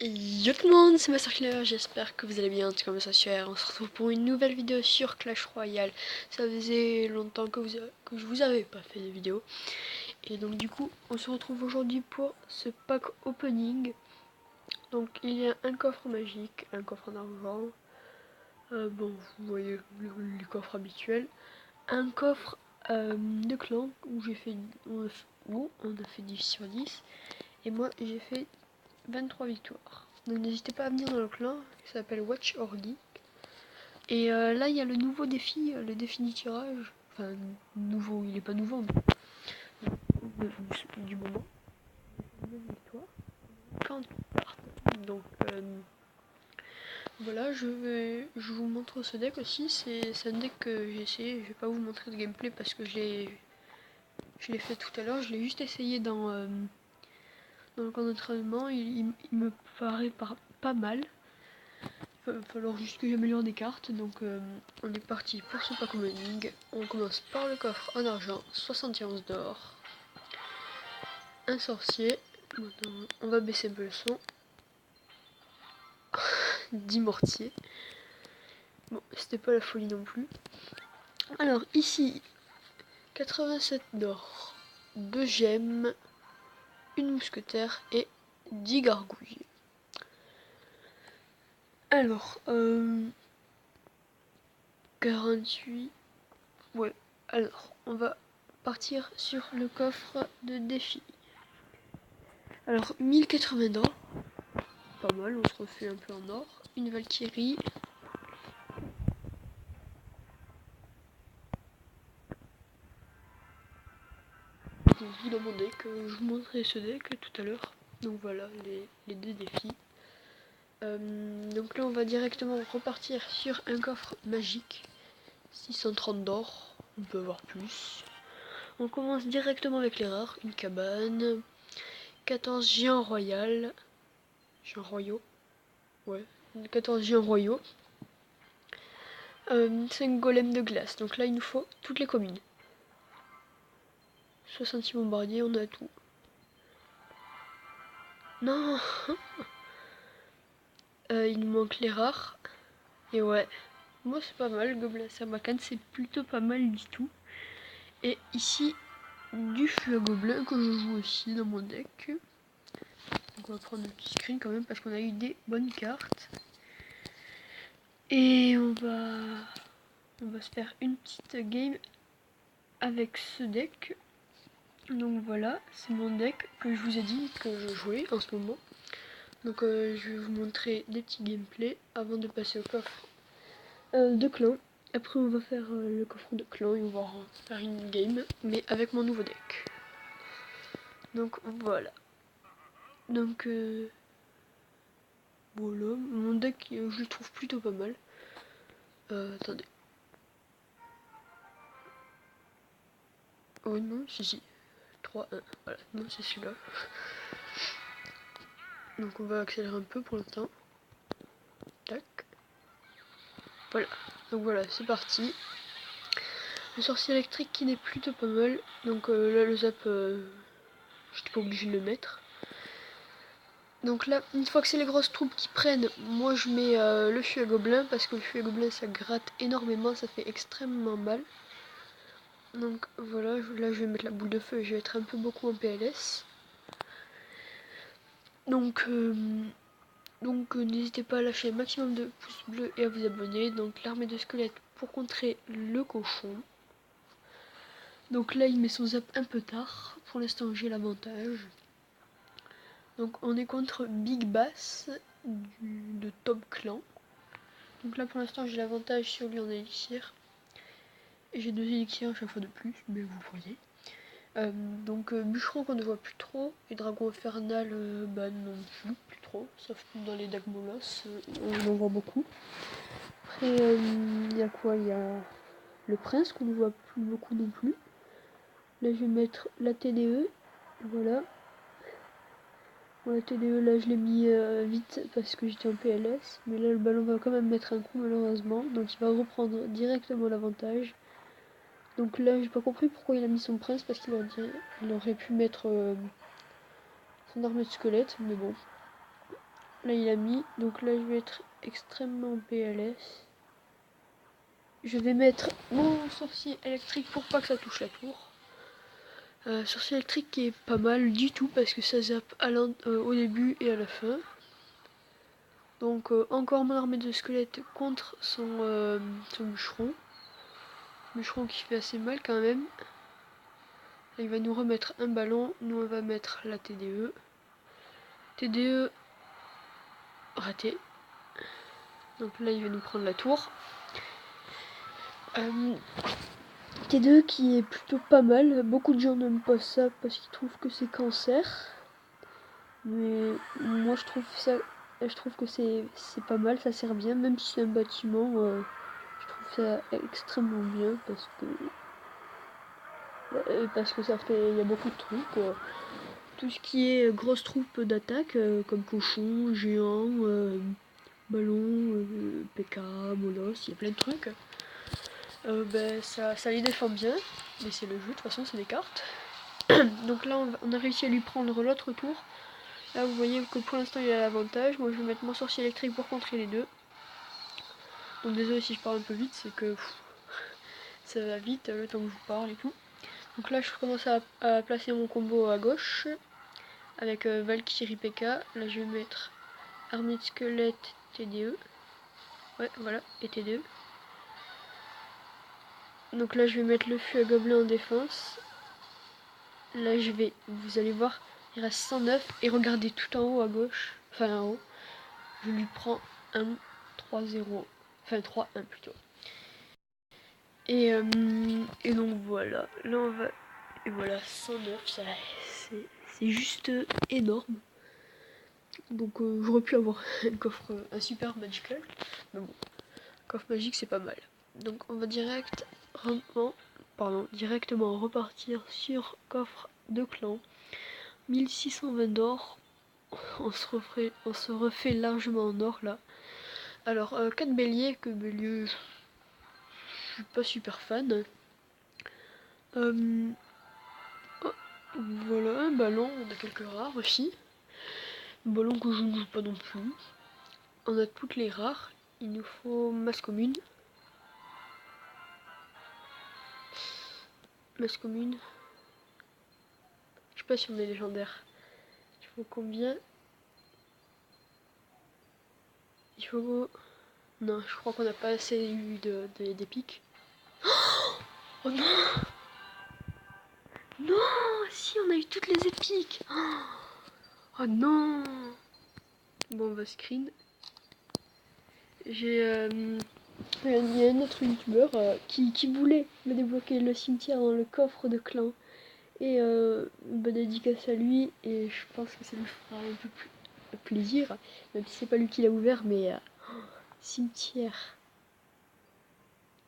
Yo tout le monde, c'est Masterclair, j'espère que vous allez bien, comme ça super. On se retrouve pour une nouvelle vidéo sur Clash Royale. Ça faisait longtemps que je vous avais pas fait de vidéo. Et donc du coup, on se retrouve aujourd'hui pour ce pack opening. Donc il y a un coffre magique, un coffre en argent. Bon, vous voyez les coffres habituels. Un coffre de clan où on a fait 10 sur 10. Et moi j'ai fait 23 victoires. Donc n'hésitez pas à venir dans le clan qui s'appelle Watch Orgy. Et là il y a le nouveau défi, le défi du tirage. Enfin nouveau, il est pas nouveau mais du moment. Victoire. 40 cartes. Donc voilà, je vous montre ce deck aussi. C'est un deck que j'ai essayé. Je vais pas vous montrer de gameplay parce que je l'ai fait tout à l'heure. Je l'ai juste essayé dans le camp d'entraînement. Il me paraît pas mal. Il va falloir juste que j'améliore des cartes, donc on est parti pour ce pack opening. On commence par le coffre en argent, 71 d'or, un sorcier, on va baisser un peu le son, 10 mortiers, bon c'était pas la folie non plus. Alors ici, 87 d'or, 2 gemmes, une mousquetaire et 10 gargouilles. Alors, 48, ouais, alors on va partir sur le coffre de défi. Alors 1080 d'or, pas mal, on se refait un peu en or. Une Valkyrie. J'ai vu dans mon deck, je vous montrerai ce deck tout à l'heure. Donc voilà les deux défis. Donc là on va directement repartir sur un coffre magique. 630 d'or, on peut avoir plus. On commence directement avec les rares, une cabane, 14 géants royaux, géants royaux, ouais, 14 géants royaux, 5 golems de glace, donc là il nous faut toutes les communes. 66 bombardiers, on a tout. Non. Il nous manque les rares. Et ouais, moi c'est pas mal, Gobelin Sarbacane c'est plutôt pas mal du tout. Et ici, du feu à gobelin que je joue aussi dans mon deck. Donc on va prendre un petit screen quand même parce qu'on a eu des bonnes cartes. Et on va se faire une petite game avec ce deck. Donc voilà, c'est mon deck que je vous ai dit que je jouais en ce moment. Donc je vais vous montrer des petits gameplays avant de passer au coffre de clan. Après on va faire le coffre de clan et on va faire une game, mais avec mon nouveau deck. Donc voilà. Donc voilà, mon deck je le trouve plutôt pas mal. Attendez. Oh non, si. 3, 1. Voilà, non c'est celui-là. Donc on va accélérer un peu pour l'instant. Tac. Voilà. Donc voilà, c'est parti. Le sorcier électrique qui n'est plutôt pas mal. Donc là le zap, j'étais pas obligé de le mettre. Donc là, une fois que c'est les grosses troupes qui prennent, moi je mets le feu à gobelin parce que le feu à gobelin ça gratte énormément, ça fait extrêmement mal. Donc voilà, là je vais mettre la boule de feu et je vais être un peu beaucoup en PLS. Donc n'hésitez pas à lâcher un maximum de pouces bleus et à vous abonner. Donc l'armée de squelettes pour contrer le cochon. Donc là il met son zap un peu tard, pour l'instant j'ai l'avantage. Donc on est contre Big Bass de Top Clan. Donc là pour l'instant j'ai l'avantage sur lui en élixir. Et j'ai 2 élixirs à chaque fois de plus, mais vous voyez. Donc bûcheron qu'on ne voit plus trop. Et dragon infernal bah non plus trop. Sauf dans les Dagmolos, on en voit beaucoup. Après il y a quoi? Il y a le prince qu'on ne voit plus beaucoup non plus. Là je vais mettre la TDE. Voilà. Bon, la TDE là je l'ai mis vite parce que j'étais en PLS. Mais là le ballon va quand même mettre un coup malheureusement. Donc il va reprendre directement l'avantage. Donc là j'ai pas compris pourquoi il a mis son prince parce qu'il aurait pu mettre son armée de squelette. Mais bon. Là il a mis, donc là je vais être extrêmement PLS. Je vais mettre mon sorcier électrique pour pas que ça touche la tour. Sorcier électrique qui est pas mal du tout parce que ça zappe au début et à la fin. Donc encore mon armée de squelettes contre son bûcheron. Bûcheron qui fait assez mal quand même. Là, il va nous remettre un ballon, nous on va mettre la TDE. TDE raté. Donc là il va nous prendre la tour. T2 qui est plutôt pas mal. Beaucoup de gens n'aiment pas ça parce qu'ils trouvent que c'est cancer. Mais moi je trouve que c'est pas mal, ça sert bien, même si c'est un bâtiment, je trouve ça extrêmement bien parce que ça fait, il y a beaucoup de trucs. Tout ce qui est grosses troupes d'attaque, comme cochons, géants, ballons, PK, Molos, il y a plein de trucs. Ça les défend bien, mais c'est le jeu, de toute façon c'est des cartes. Donc là on a réussi à lui prendre l'autre tour. Là vous voyez que pour l'instant il a l'avantage. Moi je vais mettre mon sorcier électrique pour contrer les deux. Donc désolé si je parle un peu vite, c'est que ça va vite le temps que je vous parle et tout. Donc là je commence à placer mon combo à gauche avec Valkyrie PK. Là je vais mettre armée de squelette TDE. Ouais voilà, et TDE. Donc là je vais mettre le fût à gobelin en défense. Là je vais, vous allez voir, il reste 109 et regardez tout en haut à gauche, enfin en haut, je lui prends un 3-0, enfin 3-1 plutôt. Et donc voilà, là on va, et voilà 109, ça c'est juste énorme. Donc j'aurais pu avoir un coffre, un super magical, mais bon, coffre magique c'est pas mal. Donc on va directement repartir sur coffre de clan. 1620 d'or, on se refait largement en or là. Alors 4 béliers, que bélier je suis pas super fan. Oh, voilà un ballon, on a quelques rares aussi. Un ballon que je ne joue pas non plus. On a toutes les rares, il nous faut masse commune. Masse commune. Je sais pas si on est légendaire. Il faut combien? Il faut... Non, je crois qu'on n'a pas assez eu d'épiques. Oh non! Non! Si, on a eu toutes les épiques! Oh non! Bon, on va screen. Il y a un autre youtubeur qui voulait me débloquer le cimetière dans le coffre de clan. Et une bonne dédicace à lui. Et je pense que ça lui fera un peu plus plaisir. Même si c'est pas lui qui l'a ouvert, mais cimetière.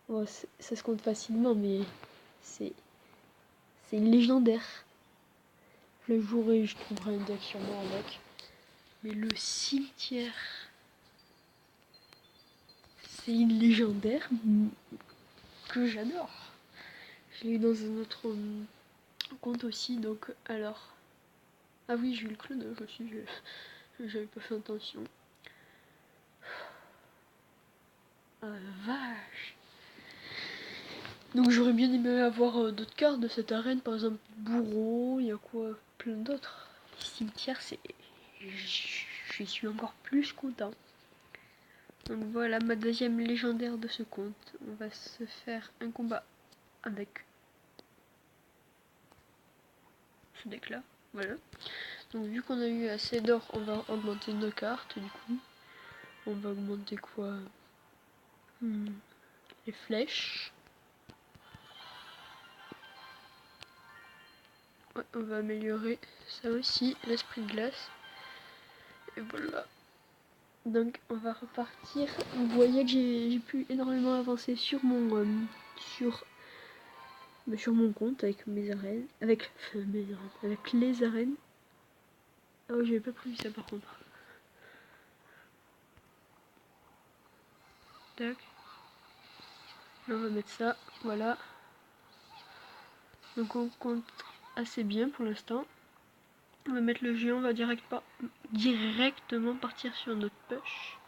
Oh, ça se compte facilement, mais c'est légendaire. Le jour où je trouverai un deck sûrement avec. Mais le cimetière, c'est une légendaire que j'adore. Je l'ai eu dans un autre compte aussi, donc alors. Ah oui, j'ai eu le clonage aussi, j'avais pas fait attention. Ah la vache! Donc j'aurais bien aimé avoir d'autres cartes de cette arène, par exemple bourreau, il y a quoi? Plein d'autres. Les cimetières, c'est. Je suis encore plus content. Donc voilà ma deuxième légendaire de ce compte. On va se faire un combat avec ce deck là. Voilà. Donc vu qu'on a eu assez d'or, on va augmenter nos cartes du coup. On va augmenter quoi? Les flèches. Ouais, on va améliorer ça aussi, l'esprit de glace. Et voilà. Donc on va repartir. Vous voyez que j'ai pu énormément avancer sur mon sur mon compte avec mes arènes. Avec les arènes. Ah oui, j'avais pas prévu ça par contre. Tac. Là, on va mettre ça. Voilà. Donc on compte assez bien pour l'instant. On va mettre le géant, on va directement partir sur notre push.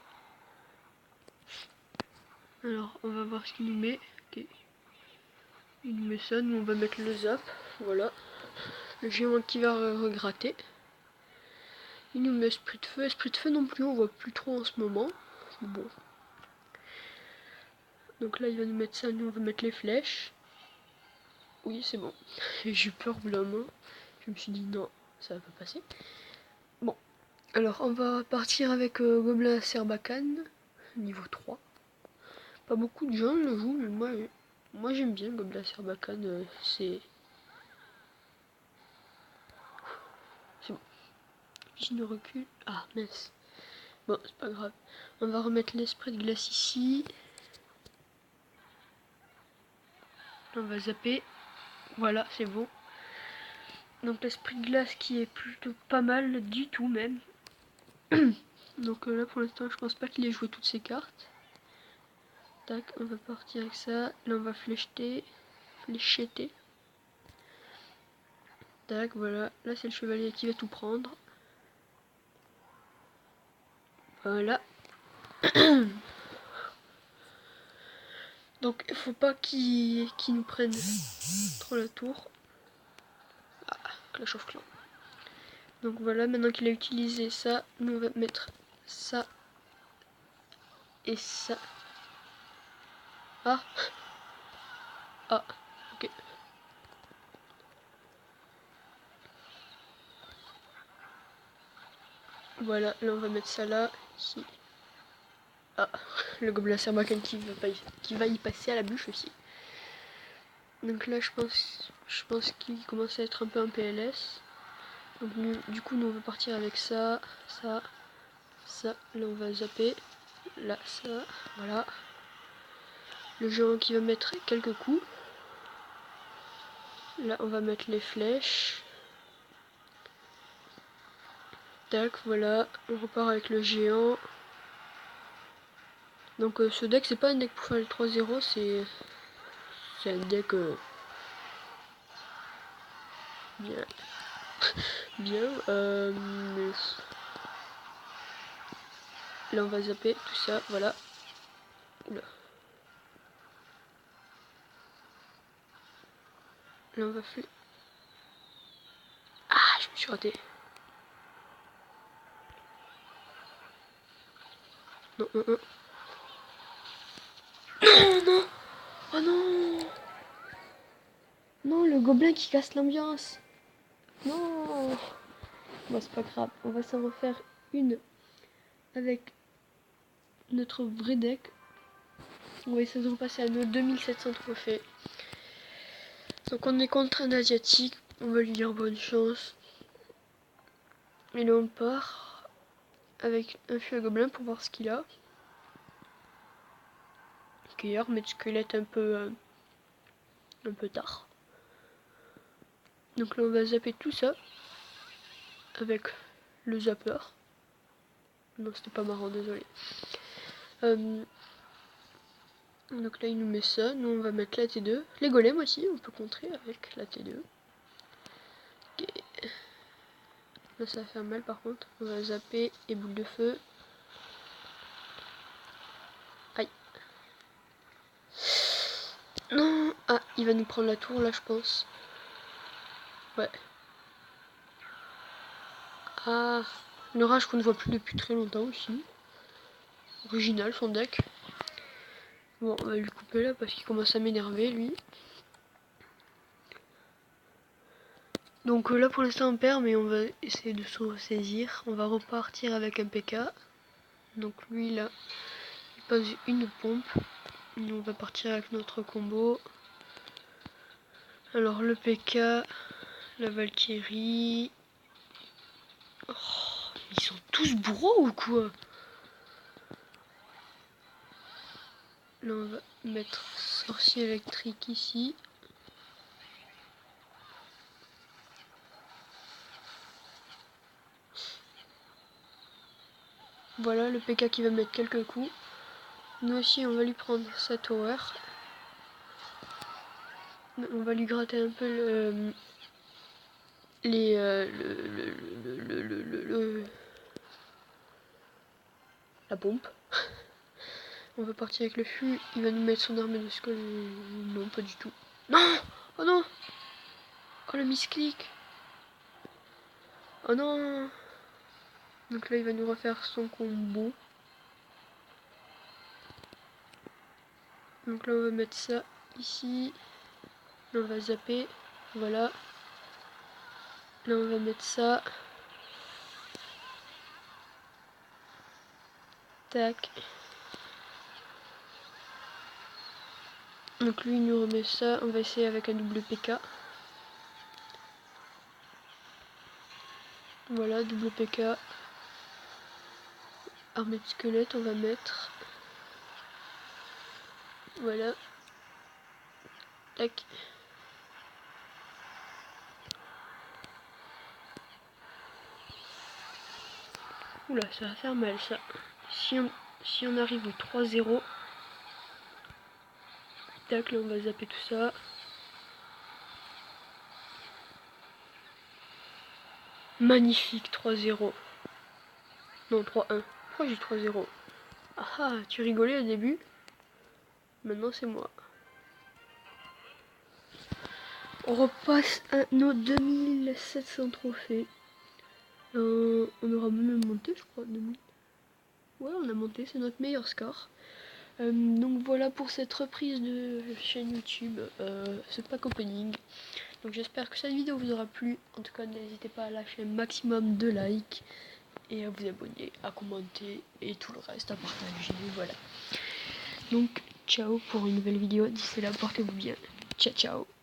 Alors on va voir ce qu'il nous met. Ok. Il nous met ça, nous on va mettre le zap. Voilà. Le géant qui va regratter. Il nous met esprit de feu. Esprit de feu non plus, on voit plus trop en ce moment. Bon. Donc là il va nous mettre ça, nous on va mettre les flèches. Oui c'est bon. J'ai eu peur de la main. Je me suis dit non, ça va pas passer. Bon. Alors on va partir avec Gobelin Serbacane, niveau 3. Pas beaucoup de gens le jouent, mais moi j'aime bien Gobelin Serbacane, c'est bon. Je ne recule. Ah mince. Bon, c'est pas grave. On va remettre l'esprit de glace ici. On va zapper. Voilà, c'est bon. Donc l'esprit de glace qui est plutôt pas mal du tout même. Donc là pour l'instant je pense pas qu'il ait joué toutes ses cartes. Tac, on va partir avec ça. Là on va flécheter. Tac, voilà. Là c'est le chevalier qui va tout prendre. Voilà. Donc il faut pas qu'il nous prenne trop la tour. Ah, Clash of Clans. Donc voilà, maintenant qu'il a utilisé ça, nous on va mettre ça et ça. Ah, ah, ok. Voilà, là on va mettre ça là, ici. Ah, le gobelin Serbacane qui va y passer à la bûche aussi. Donc là je pense qu'il commence à être un peu un PLS. Donc du coup nous on va partir avec ça, ça, ça. Là on va zapper. Là ça, voilà. Le géant qui va mettre quelques coups. Là on va mettre les flèches. Tac, voilà. On repart avec le géant. Donc ce deck c'est pas un deck pour faire le 3-0, c'est un deck bien. Bien. Là on va zapper tout ça, voilà. Oula. Là on va faire. Ah, je me suis raté. Non, non, non. Non, non. Oh non. Non, le gobelin qui casse l'ambiance. Non. Bon, c'est pas grave. On va s'en refaire une avec notre vrai deck. On va essayer de repasser à nos 2700 trophées. Donc on est contre un asiatique. On va lui dire bonne chance. Et là on part avec un feu à gobelin pour voir ce qu'il a. Cueilleur, mais de squelette un peu tard. Donc là on va zapper tout ça avec le zapper. Non, c'était pas marrant, désolé. Donc là il nous met ça, nous on va mettre la T2. Les golems aussi, on peut contrer avec la T2. Okay. Là ça va faire mal par contre. On va zapper et boule de feu. Aïe. Non. Ah, il va nous prendre la tour là je pense. Ouais. Ah, l'orage qu'on ne voit plus depuis très longtemps aussi. Original son deck. Bon, on va lui couper là parce qu'il commence à m'énerver lui. Donc là pour l'instant on perd, mais on va essayer de se ressaisir. On va repartir avec un PK. Donc lui là, il pose une pompe. Nous on va partir avec notre combo. Alors le PK, la Valkyrie. Oh, ils sont tous bourreaux ou quoi? Là on va mettre sorcier électrique ici. Voilà le PK qui va mettre quelques coups. Nous aussi on va lui prendre sa tower. On va lui gratter un peu les la pompe. On va partir avec le fût. Il va nous mettre son arme de squelette. Non, pas du tout. Non. Oh non. Oh le misclick. Oh non. Donc là il va nous refaire son combo. Donc là on va mettre ça ici. Là on va zapper. Voilà. Là on va mettre ça. Tac. Donc lui il nous remet ça. On va essayer avec un double PK. Voilà, double PK. Armée de squelette on va mettre. Voilà. Tac. Oula, ça va faire mal ça. Si on arrive au 3-0. Tac, là on va zapper tout ça. Magnifique, 3-0. Non, 3-1. Pourquoi j'ai 3-0? Ah ah, tu rigolais au début? Maintenant c'est moi. On repasse à nos 2700 trophées. On aura même monté, je crois. 2000. Ouais, on a monté, c'est notre meilleur score. Donc voilà pour cette reprise de chaîne YouTube, ce pack opening. Donc j'espère que cette vidéo vous aura plu. En tout cas, n'hésitez pas à lâcher un maximum de likes et à vous abonner, à commenter et tout le reste à partager. Voilà. Donc ciao pour une nouvelle vidéo. D'ici là, portez-vous bien. Ciao ciao.